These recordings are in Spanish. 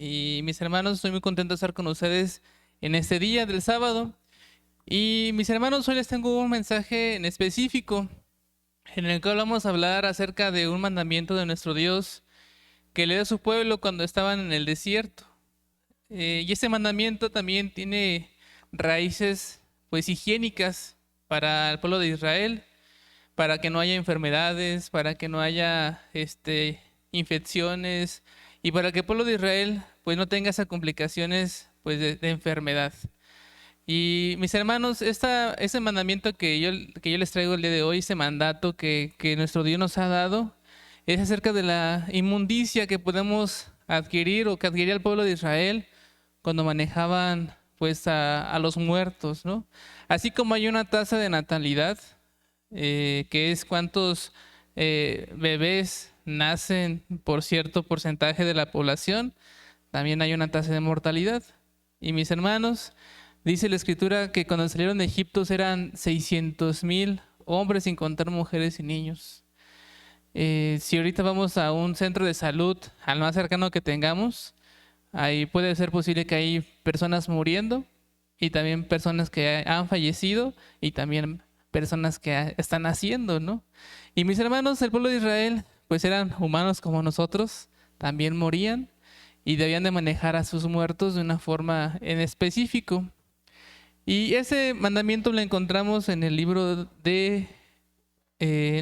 Y mis hermanos, estoy muy contento de estar con ustedes en este día del sábado. Y mis hermanos, hoy les tengo un mensaje en específico en el que vamos a hablar acerca de un mandamiento de nuestro Dios que le dio a su pueblo cuando estaban en el desierto. Y ese mandamiento también tiene raíces pues higiénicas para el pueblo de Israel, para que no haya enfermedades, para que no haya infecciones y para que el pueblo de Israel pues no tenga esas complicaciones pues de enfermedad. Y mis hermanos, ese mandamiento que yo les traigo el día de hoy, ese mandato que nuestro Dios nos ha dado, es acerca de la inmundicia que podemos adquirir o que adquiría el pueblo de Israel cuando manejaban pues a los muertos, ¿no? Así como hay una tasa de natalidad, que es cuántos bebés nacen por cierto porcentaje de la población, también hay una tasa de mortalidad. Y mis hermanos, dice la escritura que cuando salieron de Egipto eran 600,000 hombres, sin contar mujeres y niños. Si ahorita vamos a un centro de salud, al más cercano que tengamos, ahí puede ser posible que hay personas muriendo y también personas que han fallecido y también personas que están naciendo, ¿no? Y mis hermanos, el pueblo de Israel, pues eran humanos como nosotros, también morían y debían de manejar a sus muertos de una forma en específico. Y ese mandamiento lo encontramos en el libro de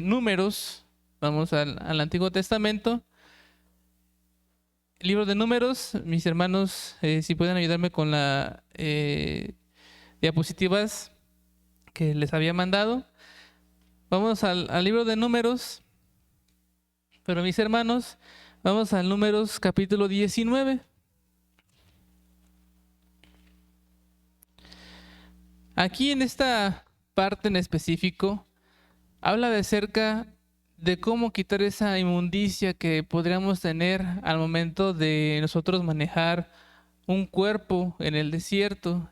Números. Vamos al Antiguo Testamento. El libro de Números, mis hermanos, si pueden ayudarme con las diapositivas que les había mandado. Vamos al libro de Números, pero mis hermanos, vamos al Números capítulo 19. Aquí en esta parte en específico, habla de acerca de cómo quitar esa inmundicia que podríamos tener al momento de nosotros manejar un cuerpo en el desierto.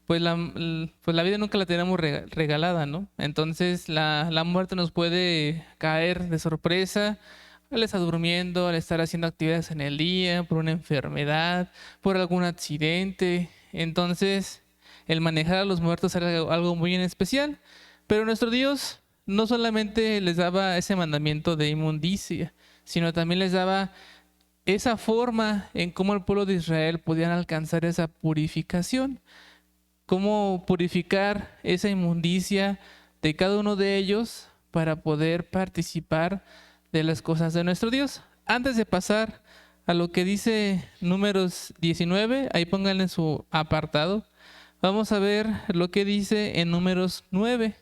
Pues la vida nunca la tenemos regalada, ¿no? Entonces la muerte nos puede caer de sorpresa al estar durmiendo, al estar haciendo actividades en el día, por una enfermedad, por algún accidente. Entonces el manejar a los muertos era algo muy en especial. Pero nuestro Dios no solamente les daba ese mandamiento de inmundicia, sino también les daba esa forma en cómo el pueblo de Israel podían alcanzar esa purificación. Cómo purificar esa inmundicia de cada uno de ellos para poder participar de las cosas de nuestro Dios. Antes de pasar a lo que dice Números 19, ahí pónganle su apartado, vamos a ver lo que dice en Números 9.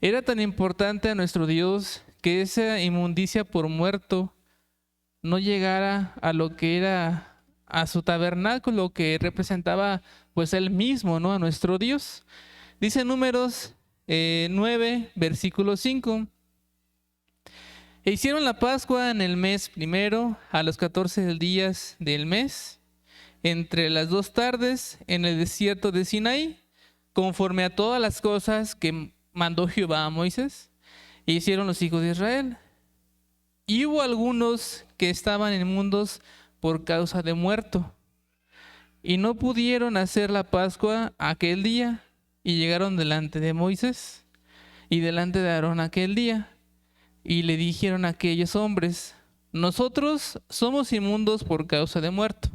Era tan importante a nuestro Dios que esa inmundicia por muerto no llegara a lo que era a su tabernáculo, que representaba pues él mismo, ¿no? A nuestro Dios. Dice Números 9, versículo 5. E hicieron la Pascua en el mes primero, a los 14 días del mes, entre las 2 tardes, en el desierto de Sinaí, conforme a todas las cosas que mandó Jehová a Moisés. E hicieron los hijos de Israel. Y hubo algunos que estaban inmundos por causa de muerto, y no pudieron hacer la Pascua aquel día, y llegaron delante de Moisés y delante de Aarón aquel día, y le dijeron a aquellos hombres: nosotros somos inmundos por causa de muerto.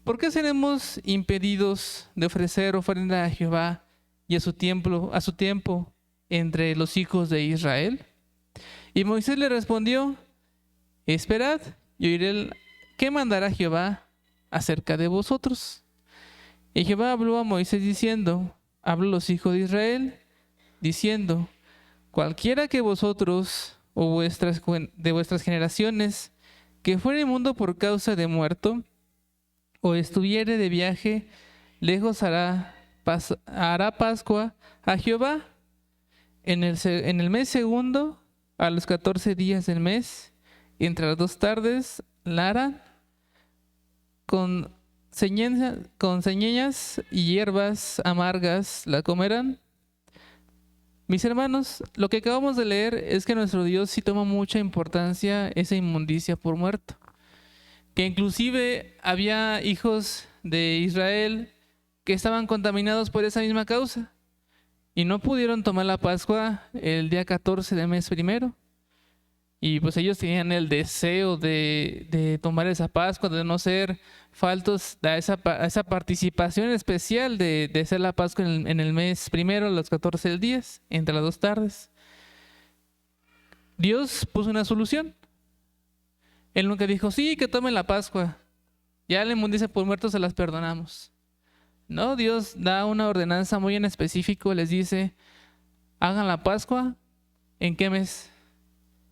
¿Por qué seremos impedidos de ofrecer ofrenda a Jehová y a su tiempo entre los hijos de Israel? Y Moisés le respondió: esperad y oiré qué mandará Jehová acerca de vosotros. Y Jehová habló a Moisés diciendo: habló a los hijos de Israel, diciendo: cualquiera que vosotros o de vuestras generaciones que fuere inmundo por causa de muerto, o estuviere de viaje, lejos hará Pascua a Jehová en el mes segundo, a los 14 días del mes, entre las 2 tardes, la harán con ceñeñas y hierbas amargas la comerán. Mis hermanos, lo que acabamos de leer es que nuestro Dios sí toma mucha importancia esa inmundicia por muerto. que inclusive había hijos de Israel que estaban contaminados por esa misma causa y no pudieron tomar la Pascua el día 14 del mes primero. Y pues ellos tenían el deseo de tomar esa Pascua, de no ser faltos a esa participación especial de hacer la Pascua en el mes primero, los 14 días, entre las 2 tardes. Dios puso una solución. Él nunca dijo, sí, que tomen la Pascua. Ya la inmundicia por muertos se las perdonamos. No, Dios da una ordenanza muy en específico, les dice, hagan la Pascua, ¿en qué mes?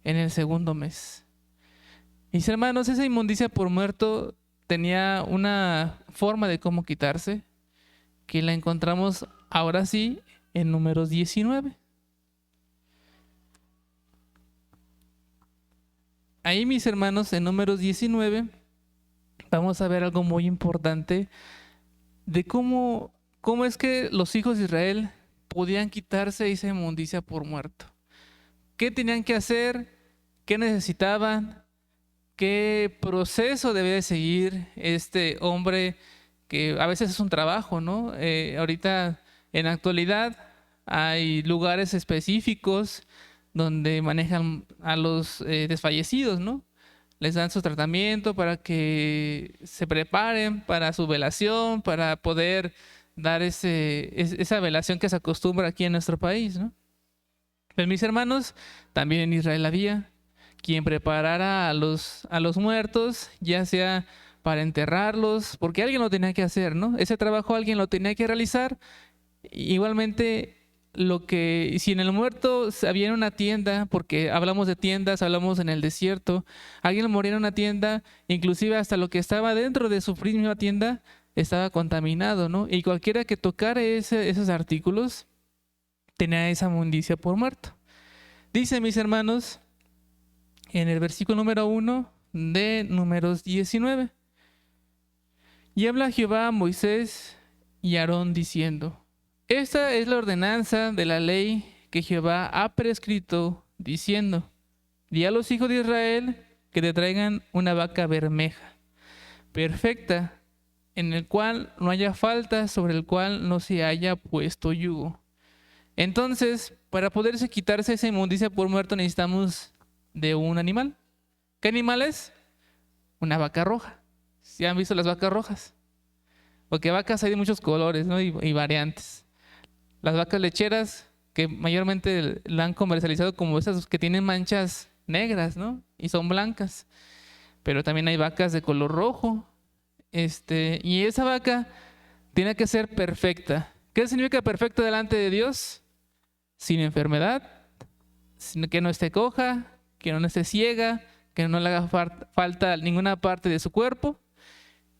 En el segundo mes. Mis hermanos, esa inmundicia por muerto tenía una forma de cómo quitarse, que la encontramos ahora sí en Números 19. Ahí, mis hermanos, en Números 19, vamos a ver algo muy importante de cómo es que los hijos de Israel podían quitarse esa inmundicia por muerto. ¿Qué tenían que hacer? ¿Qué necesitaban? ¿Qué proceso debía de seguir este hombre? Que a veces es un trabajo, ¿no? Ahorita, en la actualidad, hay lugares específicos donde manejan a los desfallecidos, ¿no? Les dan su tratamiento para que se preparen para su velación, para poder dar esa velación que se acostumbra aquí en nuestro país, ¿no? Pues mis hermanos, también en Israel había quien preparara a los muertos, ya sea para enterrarlos, porque alguien lo tenía que hacer, ¿no? Ese trabajo alguien lo tenía que realizar. Igualmente, si en el muerto había en una tienda, porque hablamos de tiendas, hablamos en el desierto, alguien moría en una tienda, inclusive hasta lo que estaba dentro de su misma tienda estaba contaminado, ¿no? Y cualquiera que tocara esos artículos tenía esa inmundicia por muerto. Dice, mis hermanos, en el versículo número 1 de Números 19, y habla Jehová a Moisés y a Aarón diciendo, esta es la ordenanza de la ley que Jehová ha prescrito, diciendo, di a los hijos de Israel que te traigan una vaca bermeja, perfecta, en el cual no haya falta, sobre el cual no se haya puesto yugo. Entonces, para poderse quitarse esa inmundicia por muerto, necesitamos de un animal. ¿Qué animal es? Una vaca roja. ¿Sí han visto las vacas rojas? Porque vacas hay de muchos colores, ¿no? y variantes. Las vacas lecheras, que mayormente la han comercializado como esas que tienen manchas negras, ¿no? Y son blancas. Pero también hay vacas de color rojo. Y esa vaca tiene que ser perfecta. ¿Qué significa perfecta delante de Dios? Sin enfermedad, que no esté coja, que no esté ciega, que no le haga falta ninguna parte de su cuerpo.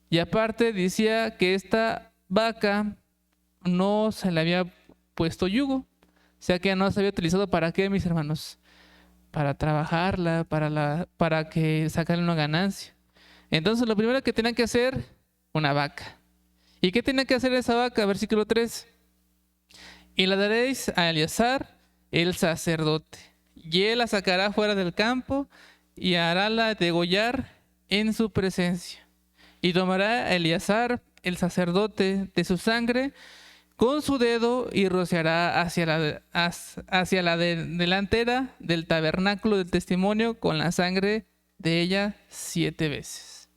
Y aparte decía que esta vaca no se le había puesto yugo, o sea que no se había utilizado para qué, mis hermanos, para trabajarla, para que sacarle una ganancia. Entonces lo primero que tenían que hacer, una vaca. ¿Y qué tenía que hacer esa vaca? Versículo 3. Y la daréis a Eleazar, el sacerdote, y él la sacará fuera del campo y harála degollar en su presencia. Y tomará Eleazar, el sacerdote, de su sangre con su dedo y rociará hacia la delantera del tabernáculo del testimonio con la sangre de ella 7 veces.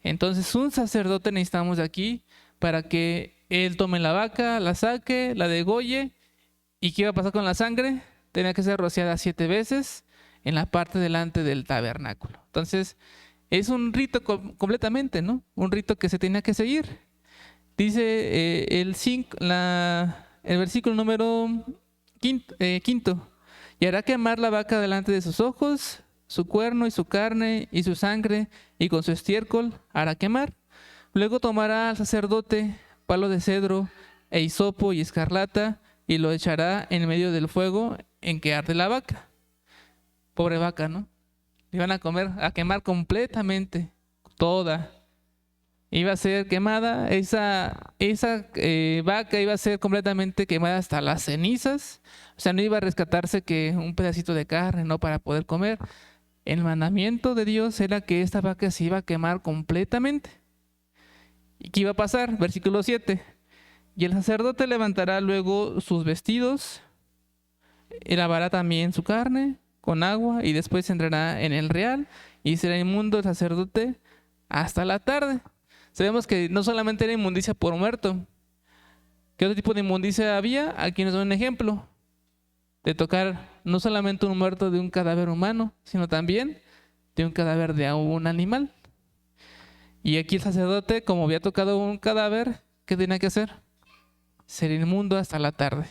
Entonces un sacerdote necesitamos de aquí para que él tome la vaca, la saque, la degolle. ¿Y qué iba a pasar con la sangre? Tenía que ser rociada 7 veces en la parte delante del tabernáculo. Entonces es un rito completamente, ¿no? Un rito que se tenía que seguir. Dice el versículo número quinto, y hará quemar la vaca delante de sus ojos, su cuerno y su carne y su sangre, y con su estiércol hará quemar. Luego tomará al sacerdote palo de cedro e hisopo y escarlata, y lo echará en medio del fuego en que arde la vaca. Pobre vaca, ¿no? Iban a quemar completamente, toda. Iba a ser quemada, esa vaca iba a ser completamente quemada hasta las cenizas. O sea, no iba a rescatarse que un pedacito de carne, ¿no? Para poder comer. El mandamiento de Dios era que esta vaca se iba a quemar completamente. ¿Y qué iba a pasar? Versículo 7. Y el sacerdote levantará luego sus vestidos, y lavará también su carne con agua, y después entrará en el real, y será inmundo el sacerdote hasta la tarde. Sabemos que no solamente era inmundicia por muerto. ¿Qué otro tipo de inmundicia había? Aquí nos da un ejemplo de tocar no solamente un muerto de un cadáver humano, sino también de un cadáver de un animal. Y aquí el sacerdote, como había tocado un cadáver, ¿qué tenía que hacer? Ser inmundo hasta la tarde.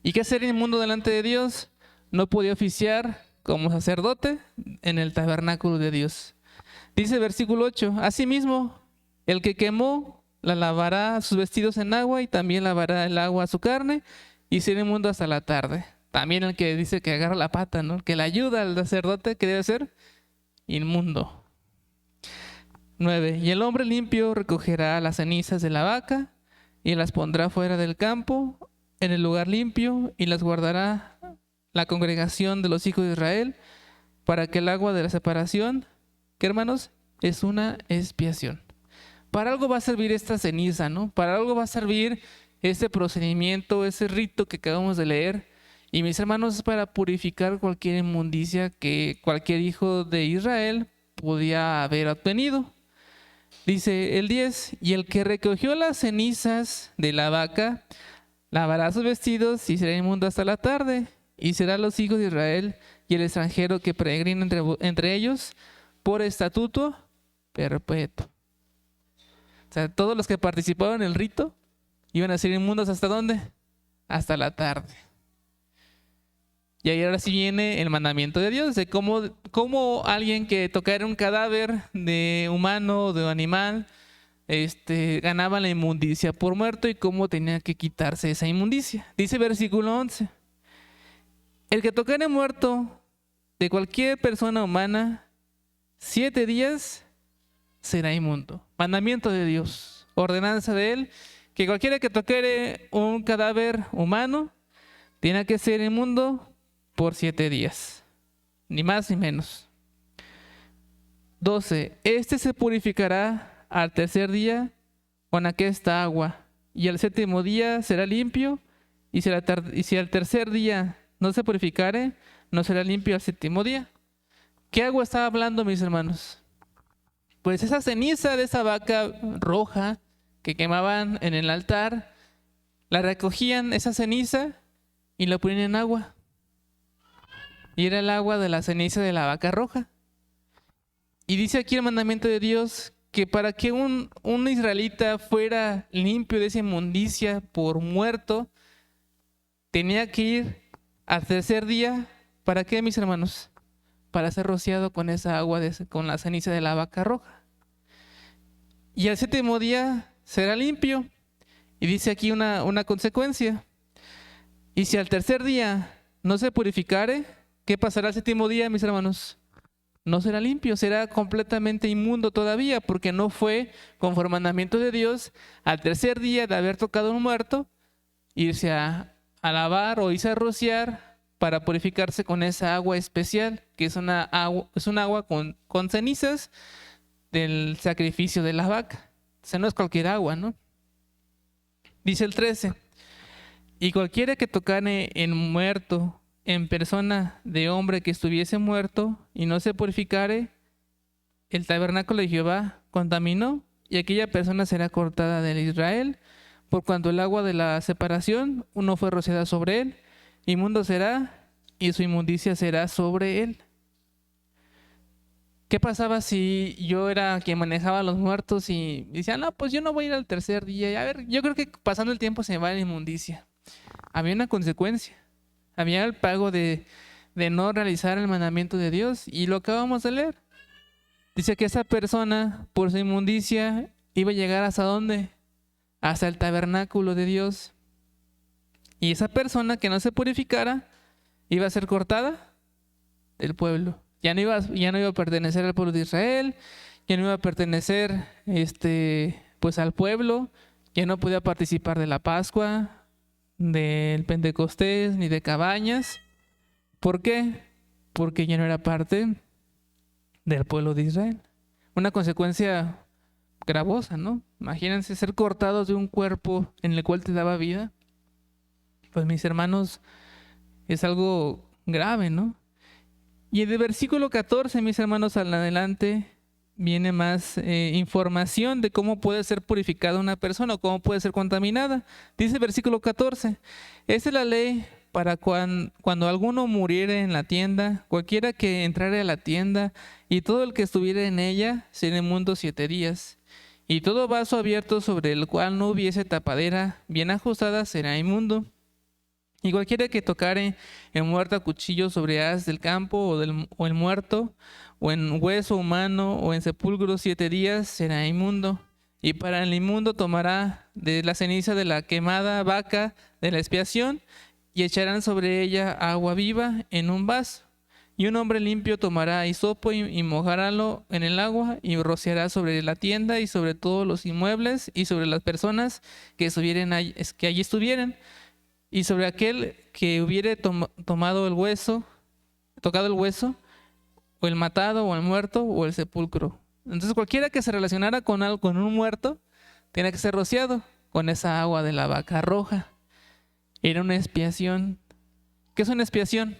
¿Y qué ser inmundo delante de Dios? No podía oficiar como sacerdote en el tabernáculo de Dios. Dice versículo 8, asimismo, el que quemó la lavará sus vestidos en agua y también lavará el agua a su carne y será inmundo hasta la tarde. También el que dice que agarra la pata, ¿no? Que le ayuda al sacerdote, que debe ser inmundo. 9. Y el hombre limpio recogerá las cenizas de la vaca y las pondrá fuera del campo en el lugar limpio y las guardará la congregación de los hijos de Israel para que el agua de la separación, ¿qué, hermanos? Es una expiación. Para algo va a servir esta ceniza, ¿no? Para algo va a servir este procedimiento, ese rito que acabamos de leer. Y mis hermanos, es para purificar cualquier inmundicia que cualquier hijo de Israel podía haber obtenido. Dice el 10, y el que recogió las cenizas de la vaca lavará sus vestidos y será inmundo hasta la tarde, y será los hijos de Israel y el extranjero que peregrina entre ellos por estatuto perpetuo. O sea, todos los que participaban en el rito iban a ser inmundos ¿hasta dónde? Hasta la tarde. Y ahí ahora sí viene el mandamiento de Dios, de cómo alguien que tocara un cadáver de humano o de animal, ganaba la inmundicia por muerto y cómo tenía que quitarse esa inmundicia. Dice versículo 11, el que tocare muerto de cualquier persona humana 7 días será inmundo. Mandamiento de Dios, ordenanza de él, que cualquiera que toquere un cadáver humano tiene que ser inmundo por 7 días, ni más ni menos. 12. Este se purificará al tercer día con aquesta agua, y al séptimo día será limpio, y si al tercer día no se purificare, no será limpio al séptimo día. ¿Qué agua estaba hablando, mis hermanos? Pues esa ceniza de esa vaca roja que quemaban en el altar, la recogían esa ceniza y la ponían en agua. Y era el agua de la ceniza de la vaca roja. Y dice aquí el mandamiento de Dios que para que un israelita fuera limpio de esa inmundicia por muerto, tenía que ir al tercer día. ¿Para qué, mis hermanos? Para ser rociado con esa agua, con la ceniza de la vaca roja. Y al séptimo día será limpio. Y dice aquí una consecuencia. Y si al tercer día no se purificare, ¿qué pasará al séptimo día, mis hermanos? No será limpio, será completamente inmundo todavía, porque no fue conforme al mandamiento de Dios al tercer día de haber tocado un muerto, irse a lavar o irse a rociar para purificarse con esa agua especial, que es un agua con cenizas del sacrificio de la vaca. O sea, no es cualquier agua, ¿no? Dice el 13, y cualquiera que tocare en muerto, en persona de hombre que estuviese muerto y no se purificare, el tabernáculo de Jehová contaminó, y aquella persona será cortada de Israel, por cuanto el agua de la separación no fue rociada sobre él, inmundo será, y su inmundicia será sobre él. ¿Qué pasaba si yo era quien manejaba a los muertos y decía, no, pues yo no voy a ir al tercer día? Y a ver, yo creo que pasando el tiempo se me va la inmundicia. Había una consecuencia. Había el pago de no realizar el mandamiento de Dios, y lo acabamos de leer. Dice que esa persona, por su inmundicia, iba a llegar ¿hasta dónde? Hasta el tabernáculo de Dios. Y esa persona que no se purificara iba a ser cortada del pueblo. Ya no iba a pertenecer al pueblo de Israel, ya no iba a pertenecer pues al pueblo, ya no podía participar de la Pascua, del Pentecostés, ni de Cabañas. ¿Por qué? porque ya no era parte del pueblo de Israel. Una consecuencia gravosa, ¿no? Imagínense ser cortados de un cuerpo en el cual te daba vida. Pues mis hermanos, es algo grave, ¿no? Y en el versículo 14, mis hermanos, al adelante, viene más información de cómo puede ser purificada una persona o cómo puede ser contaminada. Dice el versículo 14, esta es la ley para cuando alguno muriere en la tienda, cualquiera que entrare a la tienda y todo el que estuviera en ella será inmundo 7 días. Y todo vaso abierto sobre el cual no hubiese tapadera bien ajustada será inmundo. Y cualquiera que tocare en muerto a cuchillo sobre haz del campo o en muerto, o en hueso humano, o en sepulcro 7 días, será inmundo. Y para el inmundo tomará de la ceniza de la quemada vaca de la expiación, y echarán sobre ella agua viva en un vaso. Y un hombre limpio tomará hisopo y mojarálo en el agua, y rociará sobre la tienda y sobre todos los inmuebles y sobre las personas que allí estuvieran. Y sobre aquel que hubiere tocado el hueso, o el matado, o el muerto, o el sepulcro. Entonces cualquiera que se relacionara con un muerto, tiene que ser rociado con esa agua de la vaca roja. Era una expiación. ¿Qué es una expiación?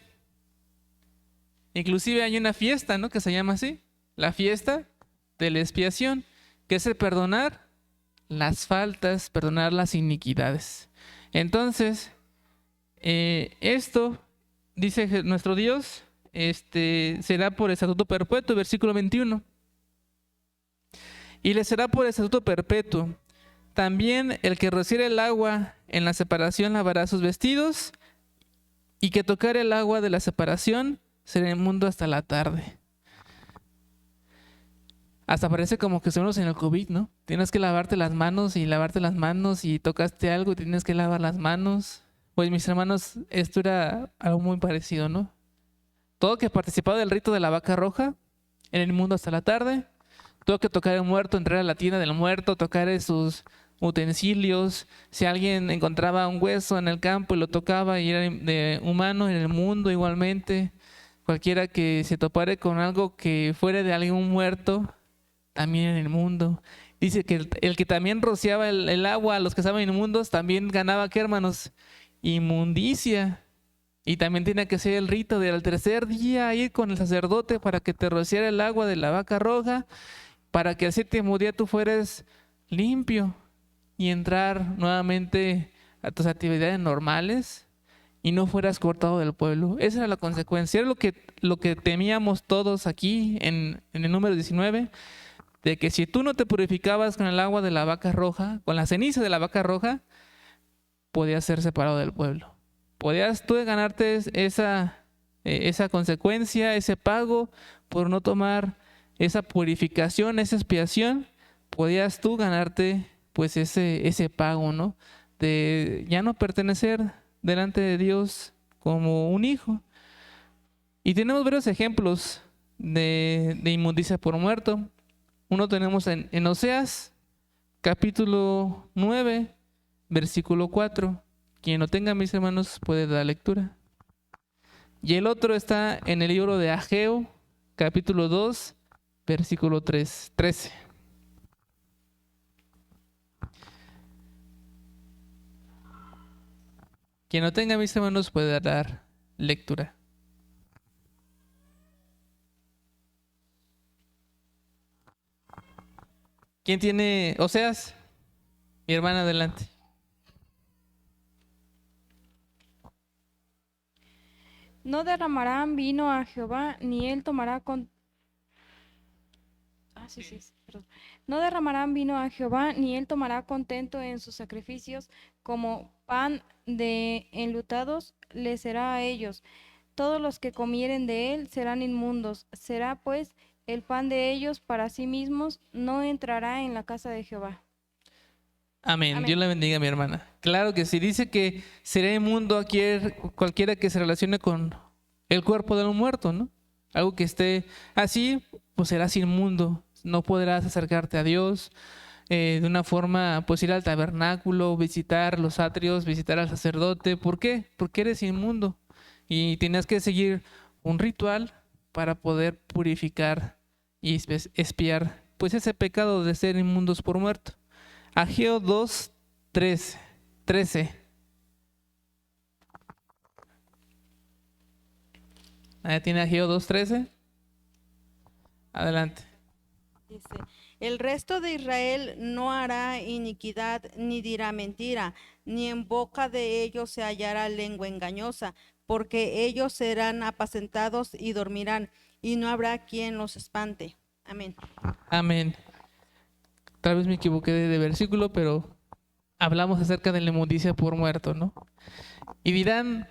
Inclusive hay una fiesta, ¿no?, que se llama así, la fiesta de la expiación, que es el perdonar las faltas, perdonar las iniquidades. Entonces, esto, dice nuestro Dios, será por estatuto perpetuo, versículo 21. Y le será por estatuto perpetuo. También el que rociere el agua en la separación lavará sus vestidos, y que tocare el agua de la separación será inmundo hasta la tarde. Hasta parece como que estamos en el COVID, ¿no? Tienes que lavarte las manos y tocaste algo y tienes que lavar las manos. Pues mis hermanos, esto era algo muy parecido, ¿no? Todo que participaba del rito de la vaca roja era inmundo hasta la tarde. Todo que tocar el muerto, entrar a la tienda del muerto, tocar sus utensilios. Si alguien encontraba un hueso en el campo y lo tocaba y era de humano, en el mundo igualmente. Cualquiera que se topare con algo que fuera de algún muerto, también en el mundo. Dice que el que también rociaba el agua a los que estaban inmundos, también ganaba, ¿qué, hermanos? Inmundicia. Y también tiene que ser el rito del tercer día, ir con el sacerdote para que te rociara el agua de la vaca roja, para que al 7º día tú fueres limpio y entrar nuevamente a tus actividades normales y no fueras cortado del pueblo. Esa era la consecuencia. Era lo que temíamos todos aquí en el número 19, de que si tú no te purificabas con el agua de la vaca roja, con la ceniza de la vaca roja, podías ser separado del pueblo. Podías tú ganarte esa consecuencia, ese pago por no tomar esa purificación, esa expiación. Podías tú ganarte pues ese pago, ¿no? De ya no pertenecer delante de Dios como un hijo. Y tenemos varios ejemplos de inmundicia por muerto. Uno tenemos en Oseas, capítulo 9, versículo 4. Quien lo tenga, mis hermanos, puede dar lectura. Y el otro está en el libro de Ageo, capítulo 2, versículo 13. Quien no tenga, mis hermanos, puede dar lectura. ¿Quién tiene Oseas? Mi hermana, adelante. No derramarán vino a Jehová, ni él tomará con... perdón. No derramarán vino a Jehová, ni él tomará contento en sus sacrificios, como pan de enlutados le será a ellos. Todos los que comieren de él serán inmundos. Será pues el pan de ellos para sí mismos, no entrará en la casa de Jehová. Amén. Amén. Dios la bendiga, mi hermana. Claro que sí. Dice que será inmundo cualquiera que se relacione con el cuerpo de un muerto, ¿no? Algo que esté así, pues serás inmundo. No podrás acercarte a Dios de una forma, pues ir al tabernáculo, visitar los atrios, visitar al sacerdote. ¿Por qué? Porque eres inmundo y tienes que seguir un ritual para poder purificar y expiar pues ese pecado de ser inmundos por muerto. Ageo 2:13. Ahí tiene Ageo 2:13. Adelante. Dice, el resto de Israel no hará iniquidad ni dirá mentira, ni en boca de ellos se hallará lengua engañosa, porque ellos serán apacentados y dormirán, y no habrá quien los espante. Amén. Amén. Tal vez me equivoqué de versículo, pero hablamos acerca de la inmundicia por muerto, ¿no? Y dirán,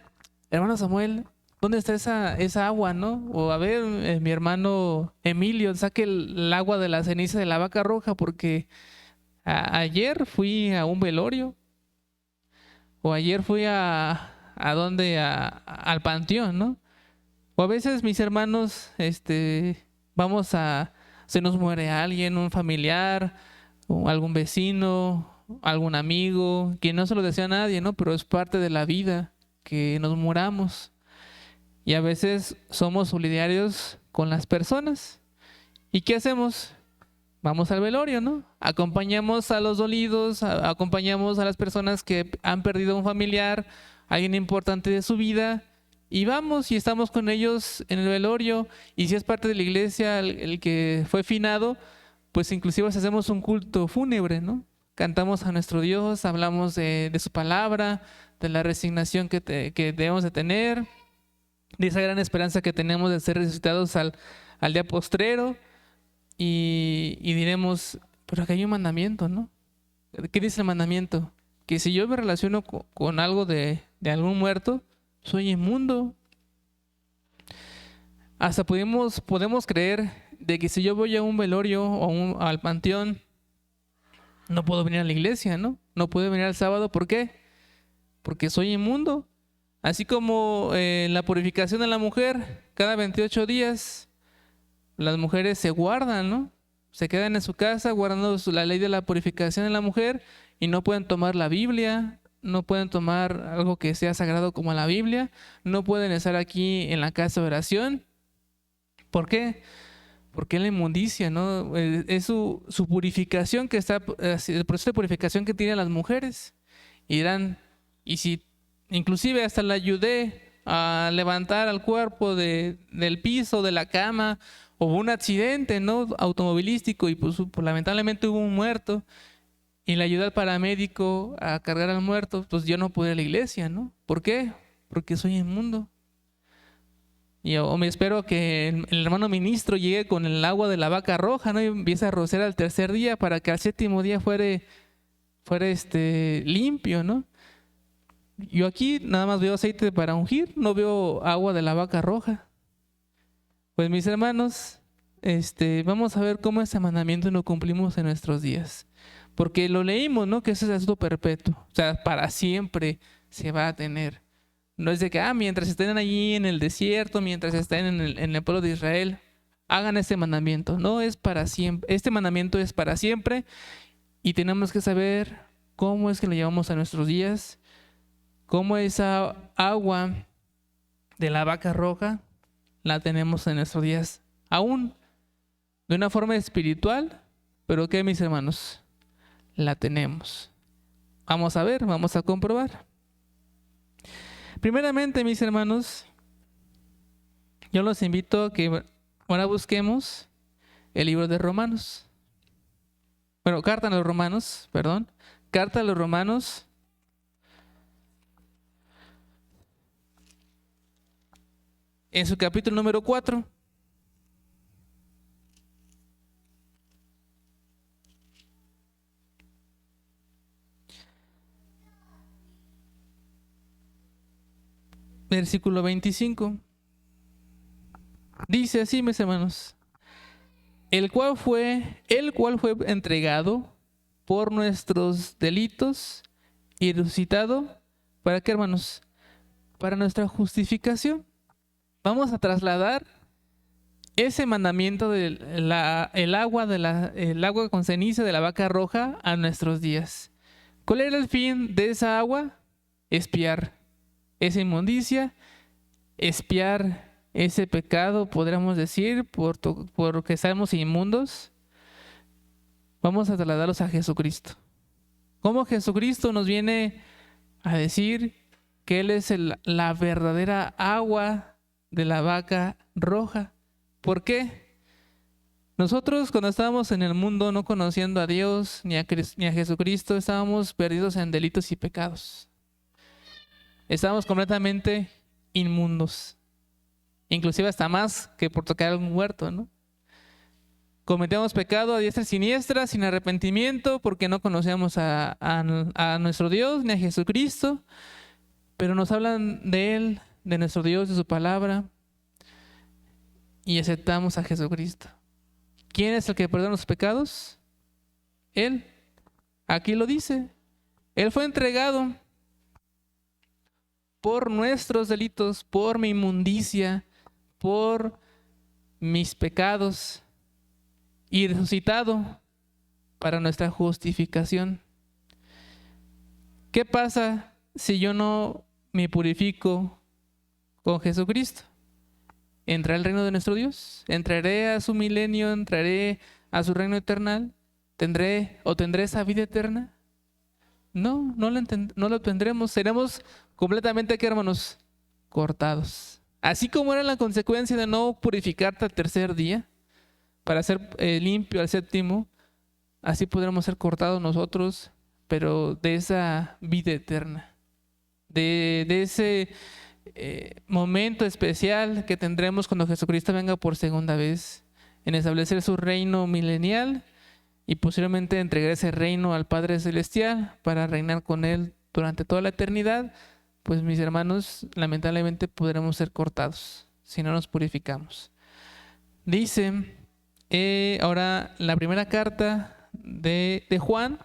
hermano Samuel, ¿dónde está esa agua, no? O a ver, mi hermano Emilio, saque el agua de la ceniza de la vaca roja, porque ayer fui a un velorio, o ayer fui ¿a dónde? Al panteón, ¿no? O a veces mis hermanos, se nos muere alguien, un familiar, o algún vecino, algún amigo, que no se lo desea a nadie, ¿no? Pero es parte de la vida que nos muramos. Y a veces somos solidarios con las personas. ¿Y qué hacemos? Vamos al velorio, ¿no? Acompañamos a los dolidos, acompañamos a las personas que han perdido un familiar, alguien importante de su vida, y vamos y estamos con ellos en el velorio. Y si es parte de la iglesia el que fue finado, pues inclusive hacemos un culto fúnebre, ¿no? Cantamos a nuestro Dios, hablamos de su palabra, de la resignación que debemos de tener, de esa gran esperanza que tenemos de ser resucitados al día postrero. Y diremos, pero aquí hay un mandamiento, ¿no? ¿Qué dice el mandamiento? Que si yo me relaciono con algo de algún muerto, soy inmundo. Hasta podemos creer de que si yo voy a un velorio o al panteón, no puedo venir a la iglesia, ¿no? No puedo venir al sábado. ¿Por qué? Porque soy inmundo. Así como la purificación de la mujer, cada 28 días, las mujeres se guardan, ¿no? Se quedan en su casa guardando la ley de la purificación de la mujer y no pueden tomar la Biblia, no pueden tomar algo que sea sagrado como la Biblia, no pueden estar aquí en la casa de oración. ¿Por qué? Porque es la inmundicia, ¿no? Es su purificación que está, el proceso de purificación que tienen las mujeres. Y dirán, y si inclusive hasta la ayudé a levantar al cuerpo del piso, de la cama, o un accidente, ¿no? Automovilístico, y pues lamentablemente hubo un muerto, y le ayudé al paramédico a cargar al muerto, pues yo no puedo ir a la iglesia, ¿no? ¿Por qué? Porque soy inmundo. Y me espero que el hermano ministro llegue con el agua de la vaca roja, ¿no? Y empiece a rociar al tercer día para que al séptimo día fuera limpio, ¿no? Yo aquí nada más veo aceite para ungir, no veo agua de la vaca roja. Pues mis hermanos, vamos a ver cómo ese mandamiento lo cumplimos en nuestros días. Porque lo leímos, ¿no? Que ese es asunto perpetuo. O sea, para siempre se va a tener. No es de que, mientras estén allí en el desierto, mientras estén en el pueblo de Israel, hagan este mandamiento. No, es para siempre. Este mandamiento es para siempre y tenemos que saber cómo es que lo llevamos a nuestros días, cómo esa agua de la vaca roja la tenemos en nuestros días, aún de una forma espiritual, pero que, mis hermanos, la tenemos. Vamos a ver, vamos a comprobar. Primeramente, mis hermanos, yo los invito a que ahora busquemos el libro de Romanos. Bueno, carta a los Romanos, perdón. Carta a los Romanos. En su capítulo número 4. Versículo 25. Dice así, mis hermanos: el cual fue entregado por nuestros delitos y resucitado, ¿para qué, hermanos? Para nuestra justificación. Vamos a trasladar ese mandamiento del el agua con ceniza de la vaca roja a nuestros días. ¿Cuál era el fin de esa agua? Expiar esa inmundicia, expiar ese pecado, podríamos decir, porque estamos inmundos, vamos a trasladarlos a Jesucristo. Como Jesucristo nos viene a decir que Él es la verdadera agua de la vaca roja. ¿Por qué? Nosotros cuando estábamos en el mundo no conociendo a Dios ni a Jesucristo, estábamos perdidos en delitos y pecados. Estábamos completamente inmundos. Inclusive hasta más que por tocar algún muerto, ¿no? Cometíamos pecado a diestra y siniestra, sin arrepentimiento, porque no conocíamos a nuestro Dios ni a Jesucristo. Pero nos hablan de Él, de nuestro Dios, de su palabra, y aceptamos a Jesucristo. ¿Quién es el que perdona los pecados? Él. Aquí lo dice. Él fue entregado por nuestros delitos, por mi inmundicia, por mis pecados, y resucitado para nuestra justificación. ¿Qué pasa si yo no me purifico con Jesucristo? ¿Entraré al reino de nuestro Dios? ¿Entraré a su milenio? ¿Entraré a su reino eternal? ¿Tendré esa vida eterna? No lo tendremos. Seremos completamente, ¿qué, hermanos? Cortados. Así como era la consecuencia de no purificarte al tercer día, para ser limpio al séptimo, así podremos ser cortados nosotros, pero de esa vida eterna, de ese momento especial que tendremos cuando Jesucristo venga por segunda vez, en establecer su reino milenial y posiblemente entregar ese reino al Padre Celestial para reinar con Él durante toda la eternidad. Pues mis hermanos, lamentablemente podremos ser cortados si no nos purificamos. Dice ahora la primera carta de Juan.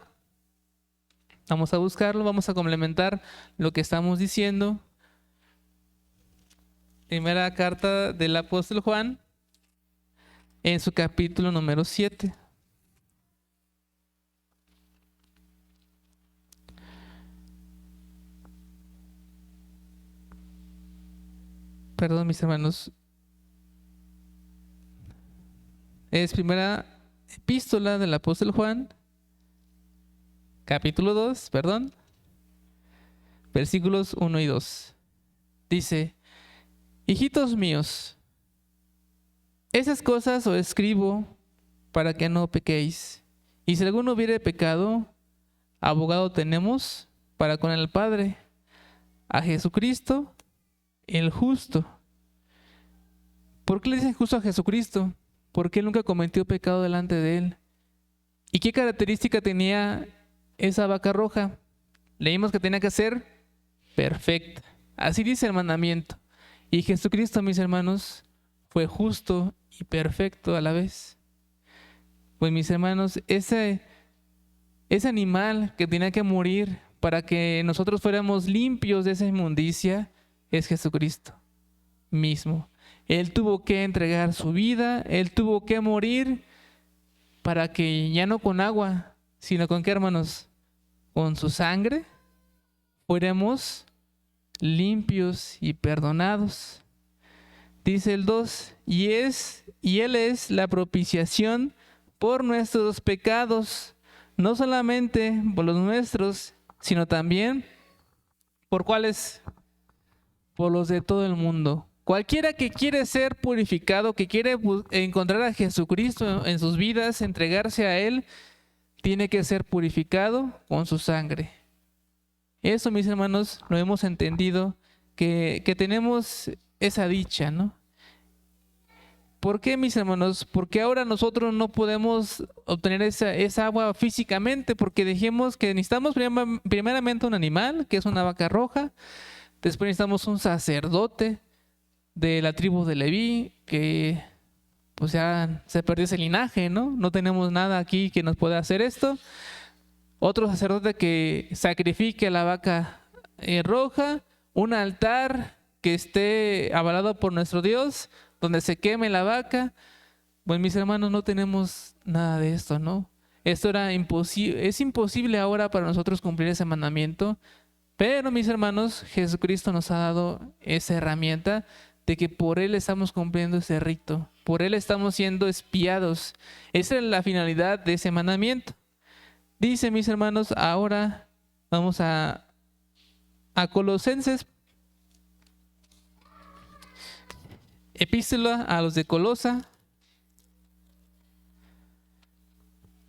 Vamos a buscarlo, vamos a complementar lo que estamos diciendo. Primera carta del apóstol Juan, en su capítulo número 7. Perdón, mis hermanos. Es primera epístola del apóstol Juan, capítulo 2, versículos 1 y 2. Dice: hijitos míos, esas cosas os escribo para que no pequéis. Y si alguno hubiere pecado, abogado tenemos para con el Padre, a Jesucristo, el justo. ¿Por qué le dicen justo a Jesucristo? Porque Él nunca cometió pecado delante de Él. ¿Y qué característica tenía esa vaca roja? Leímos que tenía que ser perfecta. Así dice el mandamiento. Y Jesucristo, mis hermanos, fue justo y perfecto a la vez. Pues mis hermanos, ese animal que tenía que morir para que nosotros fuéramos limpios de esa inmundicia es Jesucristo mismo. Él tuvo que entregar su vida, Él tuvo que morir para que ya no con agua, sino con ¿qué, hermanos? Con su sangre fuéramos limpios y perdonados. Dice el 2, y Él es la propiciación por nuestros pecados, no solamente por los nuestros, sino también por ¿cuáles? Por los de todo el mundo. Cualquiera que quiere ser purificado, que quiere encontrar a Jesucristo en sus vidas, entregarse a Él, tiene que ser purificado con su sangre. Eso, mis hermanos, lo hemos entendido, que tenemos esa dicha, ¿no? ¿Por qué, mis hermanos? Porque ahora nosotros no podemos obtener esa agua físicamente, porque dijimos que necesitamos primeramente un animal, que es una vaca roja. Después necesitamos un sacerdote de la tribu de Leví, que pues ya se perdió ese linaje, ¿no? No tenemos nada aquí que nos pueda hacer esto. Otro sacerdote que sacrifique a la vaca roja, un altar que esté avalado por nuestro Dios, donde se queme la vaca. Pues mis hermanos, no tenemos nada de esto, ¿no? Esto era imposible, es imposible ahora para nosotros cumplir ese mandamiento. Pero mis hermanos, Jesucristo nos ha dado esa herramienta de que por Él estamos cumpliendo ese rito, por Él estamos siendo espiados. Esa es la finalidad de ese mandamiento. Dice, mis hermanos, ahora vamos a Colosenses, epístola a los de Colosa,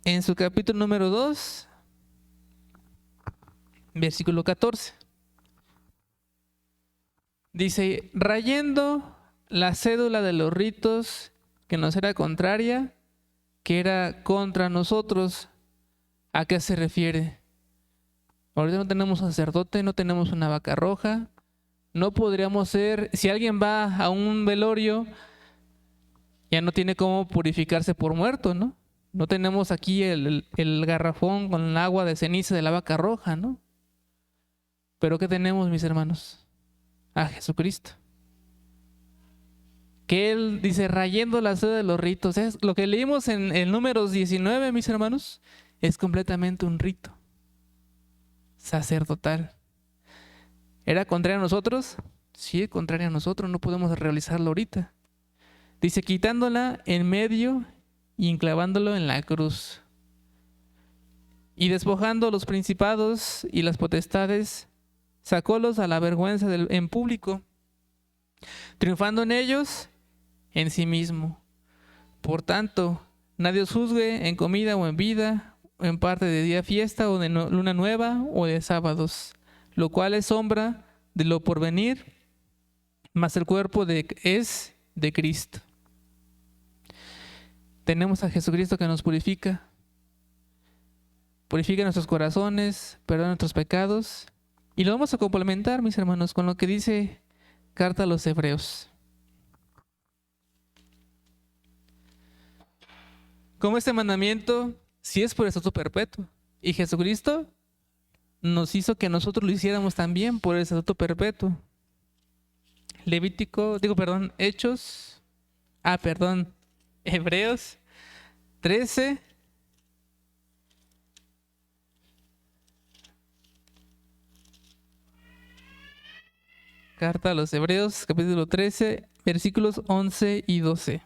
en su capítulo número 2, versículo 14. Dice, rayendo la cédula de los ritos que nos era contraria, que era contra nosotros. ¿A qué se refiere? Ahorita no tenemos sacerdote, no tenemos una vaca roja. No podríamos ser, si alguien va a un velorio, ya no tiene cómo purificarse por muerto, ¿no? No tenemos aquí el garrafón con el agua de ceniza de la vaca roja, ¿no? Pero ¿qué tenemos, mis hermanos? A Jesucristo. Que Él dice, rayendo la seda de los ritos. Es lo que leímos en el Números 19, mis hermanos, es completamente un rito sacerdotal. ¿Era contrario a nosotros? Sí, contrario a nosotros, no podemos realizarlo ahorita. Dice, quitándola en medio y enclavándolo en la cruz. Y despojando los principados y las potestades, sacólos a la vergüenza en público, triunfando en ellos en sí mismo. Por tanto, nadie os juzgue en comida o en vida, o en parte de día fiesta o de luna nueva o de sábados, lo cual es sombra de lo porvenir, mas el cuerpo es de Cristo. Tenemos a Jesucristo que nos purifica nuestros corazones, perdona nuestros pecados, y lo vamos a complementar, mis hermanos, con lo que dice Carta a los Hebreos. Como este mandamiento, sí es por estatuto perpetuo, y Jesucristo nos hizo que nosotros lo hiciéramos también por el estatuto perpetuo. Hebreos 13. Carta a los Hebreos, capítulo 13, versículos 11 y 12.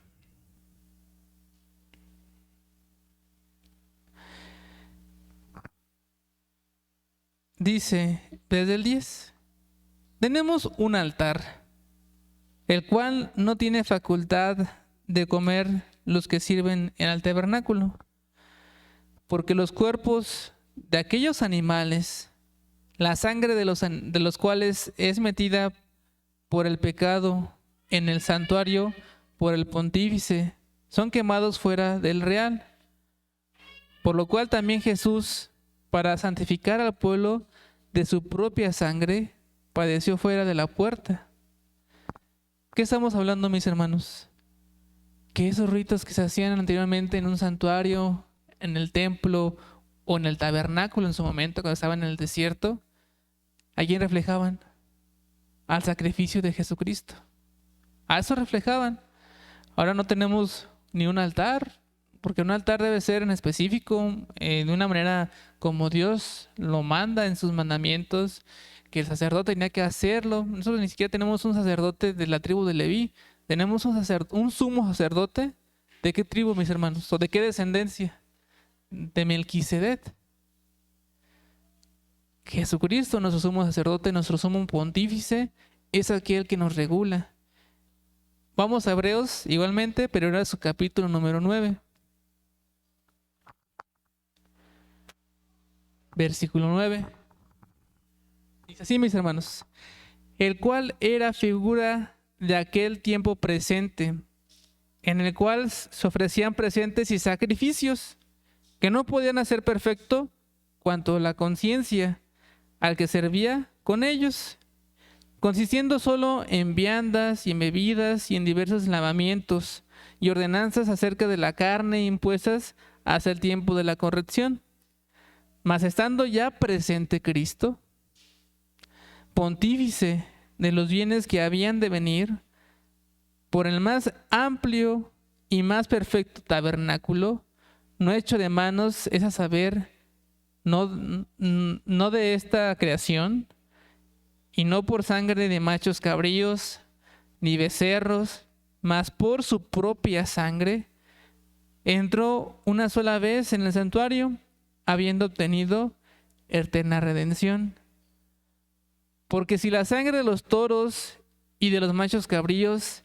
Dice, desde el 10, tenemos un altar, el cual no tiene facultad de comer los que sirven en el tabernáculo, porque los cuerpos de aquellos animales, la sangre de los cuales es metida por el pecado en el santuario por el pontífice, son quemados fuera del real. Por lo cual también Jesús, para santificar al pueblo de su propia sangre, padeció fuera de la puerta. ¿Qué estamos hablando, mis hermanos? Que esos ritos que se hacían anteriormente en un santuario, en el templo o en el tabernáculo en su momento, cuando estaban en el desierto, ¿a quién reflejaban? Al sacrificio de Jesucristo. A eso reflejaban. Ahora no tenemos ni un altar, porque un altar debe ser en específico, de una manera como Dios lo manda en sus mandamientos, que el sacerdote tenía que hacerlo. Nosotros ni siquiera tenemos un sacerdote de la tribu de Leví, tenemos un sumo sacerdote. ¿De qué tribu, mis hermanos? ¿O de qué descendencia? De Melquisedec. Jesucristo, nuestro sumo sacerdote, nuestro sumo pontífice, es aquel que nos regula. Vamos a Hebreos igualmente, pero era su capítulo número 9. Versículo 9. Dice así, mis hermanos, el cual era figura de aquel tiempo presente, en el cual se ofrecían presentes y sacrificios que no podían hacer perfecto cuanto la conciencia al que servía con ellos, consistiendo solo en viandas y en bebidas y en diversos lavamientos y ordenanzas acerca de la carne impuestas hasta el tiempo de la corrección. Mas estando ya presente Cristo, pontífice de los bienes que habían de venir, por el más amplio y más perfecto tabernáculo, no hecho de manos, es a saber, no de esta creación, y no por sangre de machos cabríos, ni becerros, mas por su propia sangre entró una sola vez en el santuario, habiendo obtenido eterna redención. Porque si la sangre de los toros y de los machos cabríos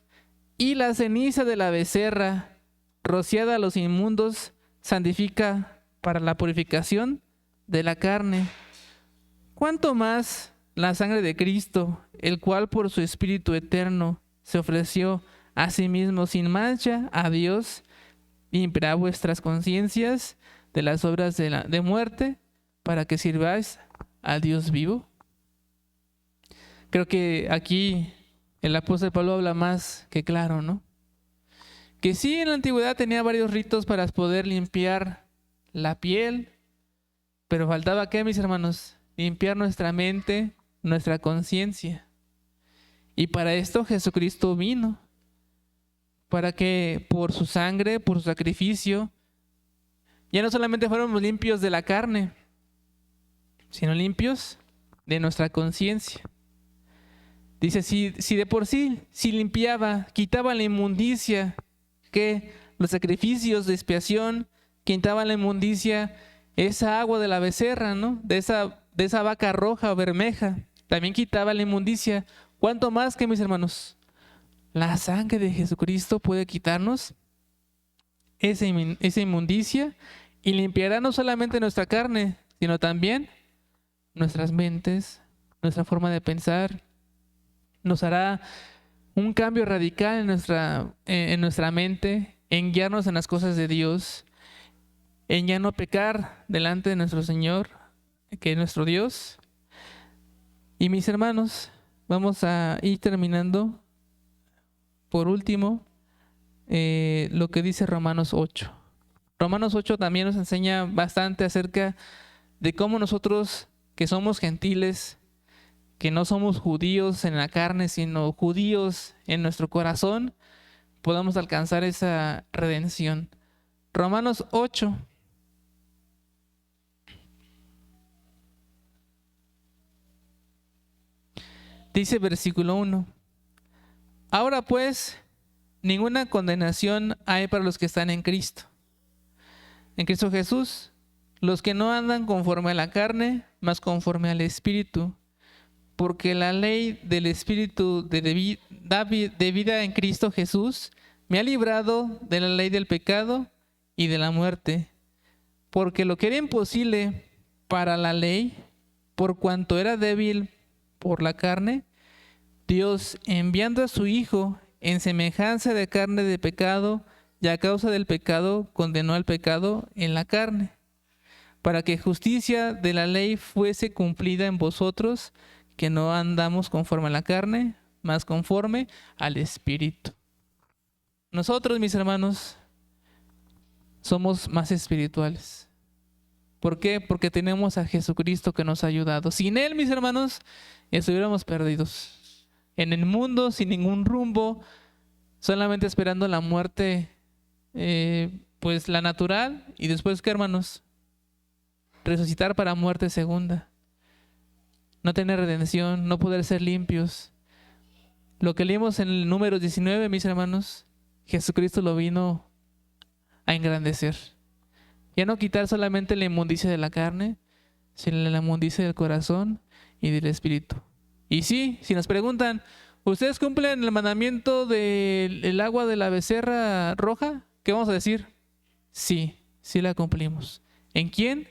y la ceniza de la becerra rociada a los inmundos santifica para la purificación de la carne, ¿cuánto más la sangre de Cristo, el cual por su Espíritu eterno se ofreció a sí mismo sin mancha a Dios, limpiará vuestras conciencias de las obras de muerte para que sirváis al Dios vivo? Creo que aquí el apóstol Pablo habla más que claro, ¿no? Que sí, en la antigüedad tenía varios ritos para poder limpiar la piel, pero faltaba ¿qué, mis hermanos? Limpiar nuestra mente, nuestra conciencia. Y para esto Jesucristo vino, para que por su sangre, por su sacrificio, ya no solamente fuéramos limpios de la carne, sino limpios de nuestra conciencia. Dice, si de por sí, si limpiaba, quitaba la inmundicia, que los sacrificios de expiación quitaban la inmundicia, esa agua de la becerra, ¿no? De esa vaca roja o bermeja, también quitaba la inmundicia. ¿Cuánto más que, mis hermanos? La sangre de Jesucristo puede quitarnos esa inmundicia y limpiará no solamente nuestra carne, sino también nuestras mentes, nuestra forma de pensar. Nos hará un cambio radical en nuestra mente, en guiarnos en las cosas de Dios, en ya no pecar delante de nuestro Señor, que es nuestro Dios. Y mis hermanos, vamos a ir terminando. Por último, lo que dice Romanos 8. Romanos 8 también nos enseña bastante acerca de cómo nosotros, que somos gentiles, que no somos judíos en la carne, sino judíos en nuestro corazón, podamos alcanzar esa redención. Romanos 8. Dice versículo 1. Ahora pues, ninguna condenación hay para los que están en Cristo. En Cristo Jesús, los que no andan conforme a la carne, mas conforme al Espíritu. Porque la ley del Espíritu de vida en Cristo Jesús me ha librado de la ley del pecado y de la muerte. Porque lo que era imposible para la ley, por cuanto era débil por la carne, Dios, enviando a su Hijo en semejanza de carne de pecado, y a causa del pecado condenó al pecado en la carne, para que justicia de la ley fuese cumplida en vosotros, que no andamos conforme a la carne, mas conforme al Espíritu. Nosotros, mis hermanos, somos más espirituales. ¿Por qué? Porque tenemos a Jesucristo que nos ha ayudado. Sin Él, mis hermanos, estuviéramos perdidos en el mundo, sin ningún rumbo, solamente esperando la muerte, pues la natural, y después, ¿qué, hermanos? Resucitar para muerte segunda. No tener redención, no poder ser limpios. Lo que leímos en el número 19, mis hermanos, Jesucristo lo vino a engrandecer. Ya no quitar solamente la inmundicia de la carne, sino la inmundicia del corazón y del espíritu. Y sí, si nos preguntan, ¿ustedes cumplen el mandamiento del agua de la becerra roja? ¿Qué vamos a decir? Sí, sí la cumplimos. ¿En quién?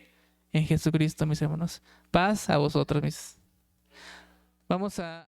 En Jesucristo, mis hermanos. Paz a vosotros, mis. Vamos a